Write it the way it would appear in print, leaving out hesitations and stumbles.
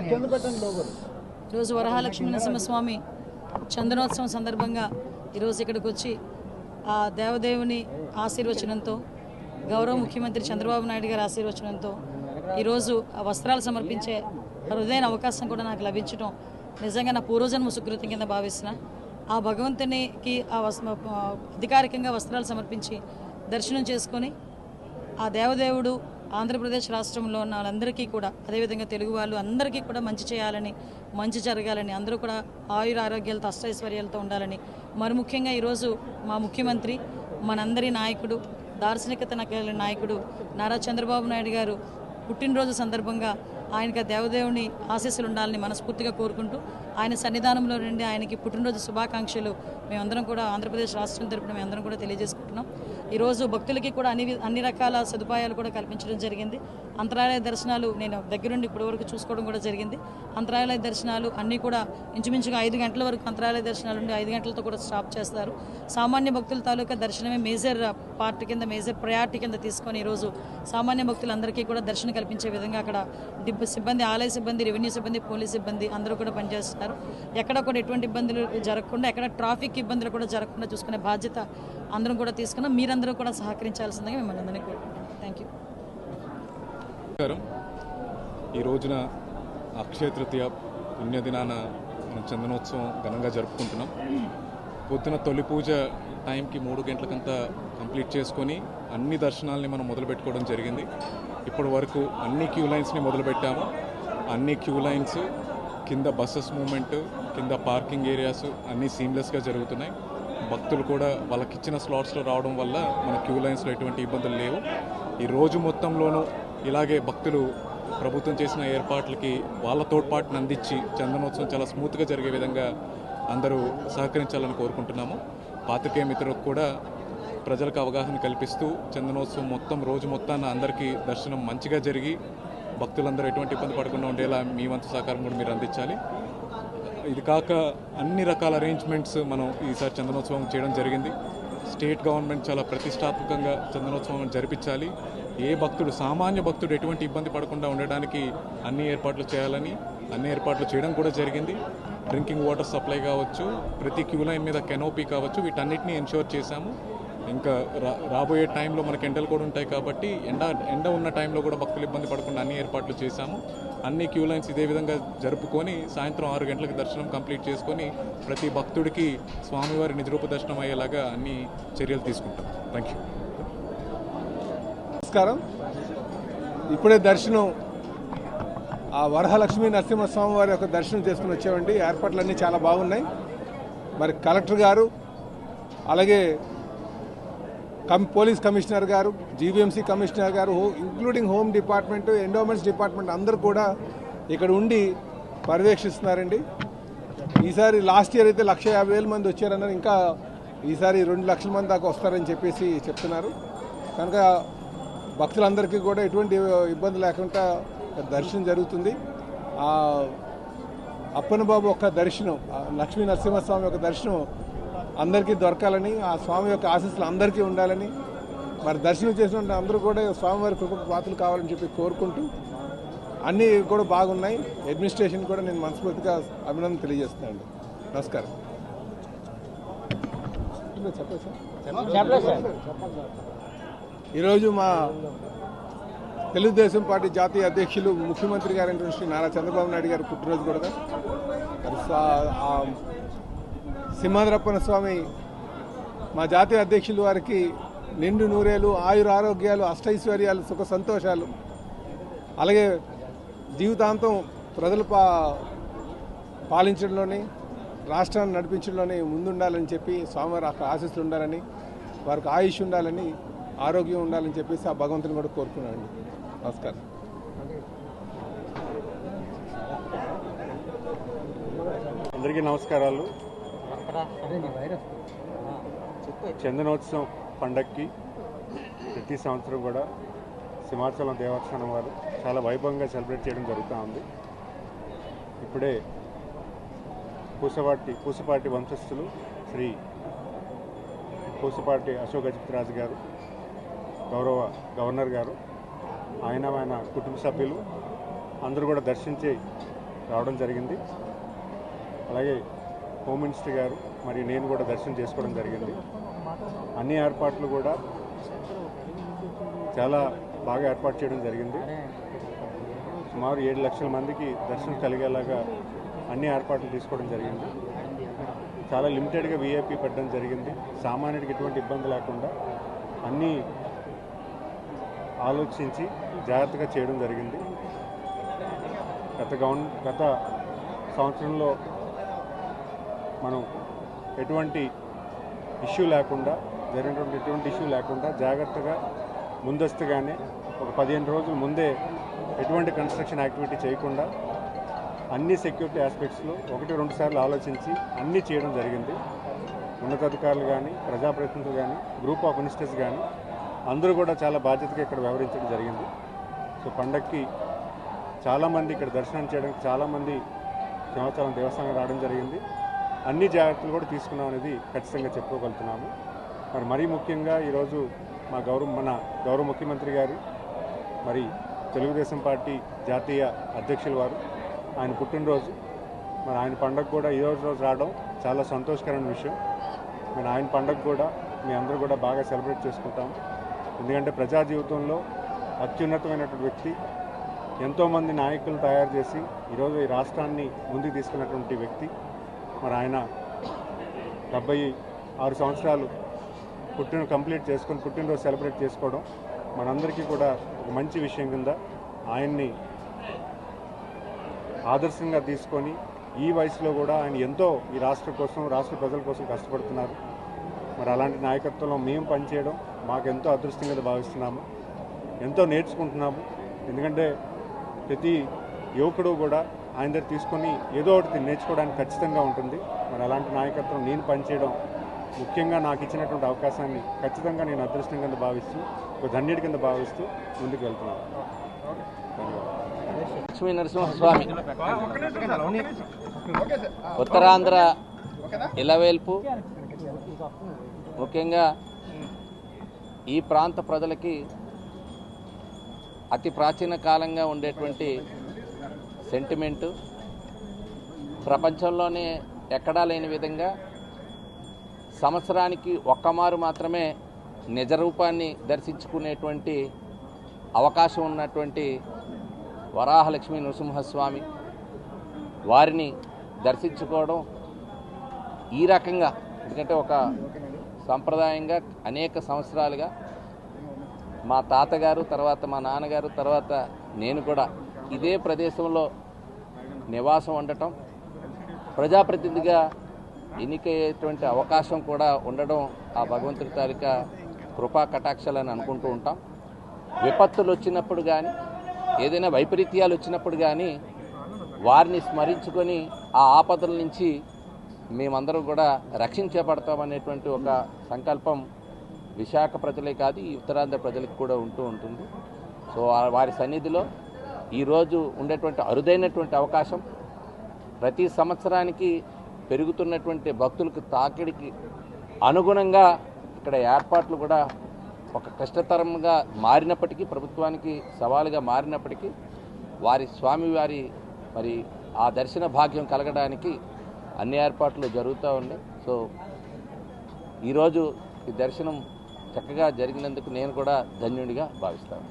ఈరోజు వరహాలక్ష్మీ నరసింహస్వామి చందనోత్సవం సందర్భంగా ఈరోజు ఇక్కడికి వచ్చి ఆ దేవదేవుని ఆశీర్వచనంతో గౌరవ ముఖ్యమంత్రి చంద్రబాబు నాయుడు గారి ఆశీర్వచనంతో ఈరోజు ఆ వస్త్రాలు సమర్పించే అరుదైన అవకాశం కూడా నాకు లభించడం నిజంగా నా పూర్వజన్మ సుకృతం కింద భావిస్తున్నా. ఆ భగవంతునికి అధికారికంగా వస్త్రాలు సమర్పించి దర్శనం చేసుకొని ఆ దేవదేవుడు ఆంధ్రప్రదేశ్ రాష్ట్రంలో ఉన్న వాళ్ళందరికీ కూడా అదేవిధంగా తెలుగు వాళ్ళు అందరికీ కూడా మంచి చేయాలని, మంచి జరగాలని, అందరూ కూడా ఆయుర ఆరోగ్యాలతో అష్టైశ్వర్యాలతో ఉండాలని, మరి ముఖ్యంగా ఈరోజు మా ముఖ్యమంత్రి, మనందరి నాయకుడు, దార్శనికత నాయకుడు నారా చంద్రబాబు నాయుడు గారు పుట్టినరోజు సందర్భంగా ఆయనకి దేవదేవుని ఆశీస్సులు ఉండాలని మనస్ఫూర్తిగా కోరుకుంటూ ఆయన సన్నిధానంలో నుండి ఆయనకి పుట్టినరోజు శుభాకాంక్షలు మేమందరం కూడా ఆంధ్రప్రదేశ్ రాష్ట్రం తరపున మేమందరం కూడా తెలియజేసుకుంటున్నాం. ఈరోజు భక్తులకి కూడా అన్ని రకాల సదుపాయాలు కూడా కల్పించడం జరిగింది. అంతరాలయ దర్శనాలు నేను దగ్గరుండి ఇప్పటి వరకు చూసుకోవడం కూడా జరిగింది. అంతరాలయ దర్శనాలు అన్నీ కూడా ఇంచుమించుగా 5 గంటల వరకు అంతరాలయ దర్శనాలు ఉండి 5 గంటలతో కూడా స్టాప్ చేస్తారు. సామాన్య భక్తుల తాలూకా దర్శనమే మేజర్ పార్ట్ కింద, మేజర్ ప్రయారిటీ కింద తీసుకొని ఈరోజు సామాన్య భక్తులందరికీ కూడా దర్శనం కల్పించే విధంగా అక్కడ సిబ్బంది, ఆలయ సిబ్బంది, రెవెన్యూ సిబ్బంది, పోలీస్ సిబ్బంది అందరూ కూడా పనిచేస్తున్నారు. ఎక్కడ కూడా ఎటువంటి ఇబ్బందులు జరగకుండా, ఎక్కడ ట్రాఫిక్ ఇబ్బందులు కూడా జరగకుండా చూసుకునే బాధ్యత అందరం కూడా తీసుకున్నాం. మీరందరూ కూడా సహకరించాల్సిందిగా మిమ్మల్ని అందరినీ కోరుకుంటున్నాం. Thank you. ఈ రోజున అక్షయ తృతీయ పుణ్యదినాన మనం చందనోత్సవం ఘనంగా జరుపుకుంటున్నాం. పొద్దున తొలి పూజ టైంకి 3 గంటలకంతా కంప్లీట్ చేసుకొని అన్ని దర్శనాలని మనం మొదలుపెట్టుకోవడం జరిగింది. ఇప్పటి వరకు అన్ని క్యూ లైన్స్ని మొదలుపెట్టాము. అన్ని క్యూ లైన్స్ కింద బస్సెస్ మూవ్మెంట్, కింద పార్కింగ్ ఏరియాస్ అన్నీ సీమ్లెస్గా జరుగుతున్నాయి. భక్తులు కూడా వాళ్ళకిచ్చిన స్లాట్స్లో రావడం వల్ల మన క్యూ లైన్స్లో ఎటువంటి ఇబ్బందులు లేవు. ఈ రోజు మొత్తంలోనూ ఇలాగే భక్తులు ప్రభుత్వం చేసిన ఏర్పాట్లకి వాళ్ళ తోడ్పాటును అందించి చందనోత్సవం చాలా స్మూత్గా జరిగే విధంగా అందరూ సహకరించాలని కోరుకుంటున్నాము. పాత్రికేయ మిత్రులకు కూడా ప్రజలకు అవగాహన కల్పిస్తూ చందనోత్సవం రోజు మొత్తాన అందరికీ దర్శనం మంచిగా జరిగి భక్తులందరూ ఎటువంటి ఇబ్బంది పడకుండా ఉండేలా మీ వంతు సహకారం కూడా మీరు అందించాలి. ఇది కాక అన్ని రకాల అరేంజ్మెంట్స్ మనం ఈసారి చందనోత్సవం చేయడం జరిగింది. స్టేట్ గవర్నమెంట్ చాలా ప్రతిష్టాత్మకంగా చందనోత్సవం జరిపించాలి. ఏ భక్తుడు, సామాన్య భక్తుడు ఎటువంటి ఇబ్బంది పడకుండా ఉండడానికి అన్ని ఏర్పాట్లు చేయాలని, అన్ని ఏర్పాట్లు చేయడం కూడా జరిగింది. డ్రింకింగ్ వాటర్ సప్లై కావచ్చు, ప్రతి క్యూ లైన్ మీద కెనోపీ కావచ్చు, వీటన్నిటిని ఎన్ష్యూర్ చేశాము. ఇంకా రాబోయే టైంలో మనకి ఎండలు కూడా ఉంటాయి కాబట్టి ఎండ ఉన్న టైంలో కూడా భక్తులు ఇబ్బంది పడకుండా అన్ని ఏర్పాట్లు చేశాము. అన్ని క్యూ లైన్స్ ఇదే విధంగా జరుపుకొని సాయంత్రం 6 గంటలకు దర్శనం కంప్లీట్ చేసుకొని ప్రతి భక్తుడికి స్వామివారి నిజరూప దర్శనం అయ్యేలాగా అన్ని చర్యలు తీసుకుంటాం. Thank you. నమస్కారం. ఇప్పుడే దర్శనం ఆ వరహాలక్ష్మీ నరసింహస్వామి వారి యొక్క దర్శనం చేసుకుని వచ్చామండి. ఏర్పాట్లన్నీ చాలా బాగున్నాయి. మరి కలెక్టర్ గారు, అలాగే పోలీస్ కమిషనర్ గారు, జీవీఎంసీ కమిషనర్ గారు, including home department, endowments department అందరూ కూడా ఇక్కడ ఉండి పర్యవేక్షిస్తున్నారండి. ఈసారి లాస్ట్ ఇయర్ అయితే 150,000 మంది వచ్చారన్నారు. ఇంకా ఈసారి 2 లక్షల మంది దాకా వస్తారని చెప్పేసి చెప్తున్నారు. కనుక భక్తులందరికీ కూడా ఎటువంటి ఇబ్బంది లేకుండా దర్శనం జరుగుతుంది. అప్పన్న బాబు యొక్క దర్శనం, లక్ష్మీ నరసింహస్వామి యొక్క దర్శనం అందరికీ దొరకాలని, ఆ స్వామి యొక్క ఆశీస్సులు అందరికీ ఉండాలని, మరి దర్శనం చేసినట్టు అందరూ కూడా స్వామివారి కృప పాత్రలు కావాలని చెప్పి కోరుకుంటూ అన్నీ కూడా బాగున్నాయి. అడ్మినిస్ట్రేషన్ కూడా నేను మనస్ఫూర్తిగా అభినందన తెలియజేస్తున్నాను. నమస్కారం. ఈరోజు మా తెలుగుదేశం పార్టీ జాతీయ అధ్యక్షులు, ముఖ్యమంత్రి గారైన శ్రీ నారా చంద్రబాబు నాయుడు గారి పుట్టినరోజు కూడా సింహాద్రప్పన స్వామి మా జాతీయ అధ్యక్షులు వారికి నిండు నూరేలు, ఆయుర ఆరోగ్యాలు, అష్టైశ్వర్యాలు, సుఖ సంతోషాలు, అలాగే జీవితాంతం ప్రజలు పాలించడంలోని, రాష్ట్రాన్ని నడిపించడంలోని ముందుండాలని చెప్పి స్వామివారి ఆశీస్సులు ఉండాలని, వారికి ఆయుష్ ఉండాలని, ఆరోగ్యం ఉండాలని చెప్పేసి ఆ భగవంతుని కూడా కోరుకున్నానండి. నమస్కారం. అందరికీ నమస్కారాలు. చందనోత్సవం పండగకి ప్రతి సంవత్సరం కూడా సింహాచలం దేవస్థానం వారు చాలా వైభవంగా సెలబ్రేట్ చేయడం జరుగుతూ ఉంది. ఇప్పుడే పూసపాటి వంశస్థులు శ్రీ పూసపాటి అశోక్ గజపతిరాజు గారు, గౌరవ గవర్నర్ గారు, ఆయన కుటుంబ సభ్యులు అందరూ కూడా దర్శించి రావడం జరిగింది. అలాగే హోమ్ మినిస్టర్ గారు మరియు నేను కూడా దర్శనం చేసుకోవడం జరిగింది. అన్ని ఏర్పాట్లు కూడా చాలా బాగా ఏర్పాటు చేయడం జరిగింది. సుమారు 7 లక్షల మందికి దర్శనం కలిగేలాగా అన్ని ఏర్పాట్లు తీసుకోవడం జరిగింది. చాలా లిమిటెడ్గా వీఐపీ పెట్టడం జరిగింది. సామాన్యుడికి ఎటువంటి ఇబ్బంది లేకుండా అన్నీ ఆలోచించి జాగ్రత్తగా చేయడం జరిగింది. గత సంవత్సరంలో మనం ఎటువంటి ఇష్యూ లేకుండా జాగ్రత్తగా ముందస్తుగానే ఒక 15 రోజుల ముందే ఎటువంటి కన్స్ట్రక్షన్ యాక్టివిటీ చేయకుండా అన్ని సెక్యూరిటీ ఆస్పెక్ట్స్లో 1-2 సార్లు ఆలోచించి అన్నీ చేయడం జరిగింది. ఉన్నతాధికారులు కానీ, ప్రజాప్రతినిధులు కానీ, గ్రూప్ ఆఫ్ మినిస్టర్స్ కానీ అందరూ కూడా చాలా బాధ్యతగా ఇక్కడ వ్యవహరించడం జరిగింది. సో పండక్కి చాలామంది ఇక్కడ దర్శనం చేయడానికి చాలామంది సింహాచలం దేవస్థానం రావడం జరిగింది. అన్ని జాగ్రత్తలు కూడా తీసుకున్నాం అనేది ఖచ్చితంగా చెప్పుకోగలుగుతున్నాము. మరీ ముఖ్యంగా ఈరోజు మన గౌరవ ముఖ్యమంత్రి గారు మరి తెలుగుదేశం పార్టీ జాతీయ అధ్యక్షుల వారు ఆయన పుట్టినరోజు, మరి ఆయన పండుగ కూడా ఈరోజు రావడం చాలా సంతోషకరమైన విషయం. మరి ఆయన పండుగ కూడా మీ అందరూ కూడా బాగా సెలబ్రేట్ చేసుకుంటాము. ఎందుకంటే ప్రజా జీవితంలో అత్యున్నతమైనటువంటి వ్యక్తి, ఎంతోమంది నాయకులను తయారు చేసి ఈరోజు ఈ రాష్ట్రాన్ని ముందుకు తీసుకున్నటువంటి వ్యక్తి. మరి ఆయన 76 సంవత్సరాలు పుట్టినరోజు సెలబ్రేట్ చేసుకోవడం మనందరికీ కూడా ఒక మంచి విషయం కింద ఆయన్ని ఆదర్శంగా తీసుకొని ఈ వయసులో కూడా ఆయన ఎంతో ఈ రాష్ట్ర ప్రజల కోసం కష్టపడుతున్నారు. మరి అలాంటి నాయకత్వంలో మేము పనిచేయడం మాకు ఎంతో అదృష్టంగా భావిస్తున్నాము. ఎంతో నేర్చుకుంటున్నాము. ఎందుకంటే ప్రతి యువకుడు కూడా ఆయన దగ్గర తీసుకొని ఏదో ఒకటి నేర్చుకోవడానికి ఖచ్చితంగా ఉంటుంది. మరి అలాంటి నాయకత్వం నేను పనిచేయడం, ముఖ్యంగా నాకు ఇచ్చినటువంటి అవకాశాన్ని ఖచ్చితంగా నేను అదృష్టం కింద భావిస్తూ, ఒక ధన్యుడి కింద భావిస్తూ ముందుకు వెళ్తున్నాను. లక్ష్మీ నరసింహస్వామి ఉత్తరాంధ్ర ఇలవేల్పు, ముఖ్యంగా ఈ ప్రాంత ప్రజలకి అతి ప్రాచీన కాలంగా ఉండేటువంటి సెంటిమెంటు, ప్రపంచంలోనే ఎక్కడా లేని విధంగా సంవత్సరానికి ఒక్కమారు మాత్రమే నిజ రూపాన్ని దర్శించుకునేటువంటి అవకాశం ఉన్నటువంటి వరాహలక్ష్మీ నరసింహస్వామి వారిని దర్శించుకోవడం ఈ రకంగా, ఎందుకంటే ఒక సంప్రదాయంగా అనేక సంవత్సరాలుగా మా తాతగారు, తర్వాత మా నాన్నగారు, తర్వాత నేను కూడా ఇదే ప్రదేశంలో నివాసం ఉండటం, ప్రజాప్రతినిధిగా ఎన్నికయ్యేటువంటి అవకాశం కూడా ఉండడం ఆ భగవంతుడి తాలూకా కృపా కటాక్షాలని అనుకుంటూ ఉంటాం. విపత్తులు వచ్చినప్పుడు కానీ, ఏదైనా వైపరీత్యాలు వచ్చినప్పుడు కానీ వారిని స్మరించుకొని ఆ ఆపదల నుంచి మేమందరం కూడా రక్షించబడతామనేటువంటి ఒక సంకల్పం విశాఖ ప్రజలే కాదు, ఈ ఉత్తరాంధ్ర ప్రజలకు కూడా ఉంటూ ఉంటుంది. సో వారి సన్నిధిలో ఈరోజు ఉండేటువంటి అరుదైనటువంటి అవకాశం, ప్రతి సంవత్సరానికి పెరుగుతున్నటువంటి భక్తులకు తాకిడికి అనుగుణంగా ఇక్కడ ఏర్పాట్లు కూడా ఒక కష్టతరంగా మారినప్పటికీ, ప్రభుత్వానికి సవాలుగా మారినప్పటికీ స్వామివారి మరి ఆ దర్శన భాగ్యం కలగడానికి అన్ని ఏర్పాట్లు జరుగుతూ ఉన్నాయి. సో ఈరోజు ఈ దర్శనం చక్కగా జరిగినందుకు నేను కూడా ధన్యుడిగా భావిస్తాను.